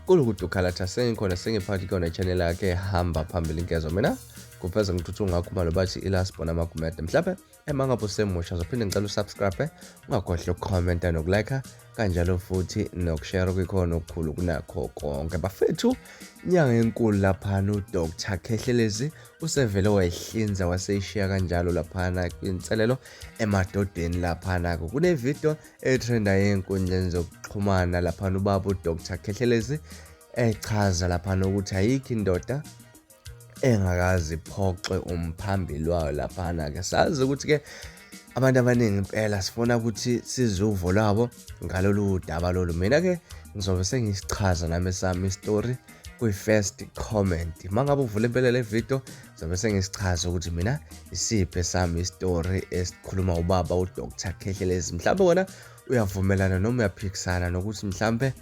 Kulukuthi ukhalatha sengikhona sengiphakathi kuyona channel yakhe hamba phambili inkezo mina kupheza ngithuthu ngakhuma lobathi ilasbona amagumede mhlawumbe emangabe usemusha zophinde ngicela usubscribe ungakhohlwa ukukhomenta nokulike kanjalo futhi nokushare kwikhona okukhulu kunakho konke bafethu inyanga enkulu laphana uDr Khehlelezi usevele wayihlinza waseyishiya kanjalo laphana kwinselelo emadodeni laphana kune video etrenda yenkundleni zokuxhumana laphana ubaba uDr Khehlelezi echaza laphana ukuthi ayikho indoda engakaze iphoxwe umphambili wayo laphana ke sazi ukuthi ke abantu abaningi impela sifuna ukuthi sizuvo lwabo ngalolu daba lolu mina ke ngizobe sengisichaza nami sami story kwi-first comment mangabe uvule impela le video ngizobe sengisichaza ukuthi mina isiphe sami story esikhuluma ubaba uDr Khehlelezi mhlawumbe wona uyavumelana noma uyaphikisana nokuthi mhlawumbe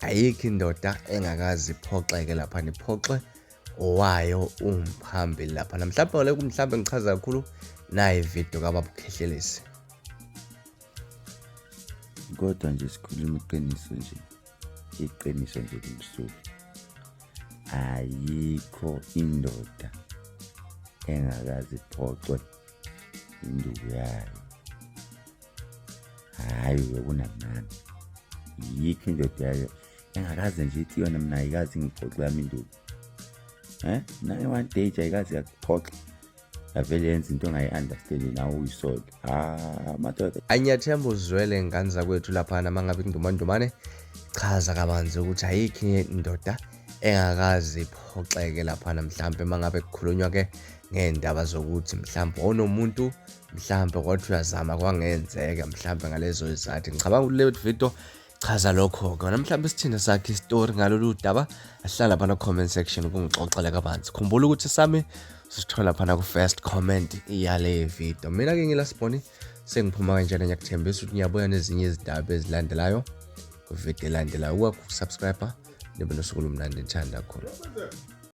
ayikho indoda engakaze iphoxeke lapha iphoxwe owayo umphambili lapha mhlawumbe le kumhlawumbe ngichaza kakhulu nayi video kababa Khehlelezi kodwa nje sikhuluma iqiniso nje kumsulu ayikho indoda engakaze iphoxwe induku yayo hayi kunamnani yikho indoda yayo engakaze nje ithi yona mina ayikazi ngiphoxe yami induku naye one day ayikazi yakuphoxa avele yenza into ongayi-understandi nawe uyisola madoda anyathemba uzwele ngane zakwethu laphana mangabe indumandumane chaza kabanzi ukuthi ayikho indoda engakazi iphoxeke laphana mhlawumbe mangabe kukhulunywa ke ngendaba zokuthi mhlawumbe onomuntu mhlawumbe kodwa uyazama kwangenzeka mhlawumbe ngalezo izathu ngicabanga ukuthi le video chaza lokho ke namhlanje sithina sakhe istory ngalolu daba ahlala lapha na comment section kungixoxele kabanzi khumbula ukuthi sami sisithola lapha ku first comment yale video mina ke ngilasiboni sengiphuma kanjani ngiyakuthembisa ukuthi ngiyabuya nezinye izindaba ezilandelayo ku video elandelayo subscribe nibe nosuku lomnandi ngithanda kakhulu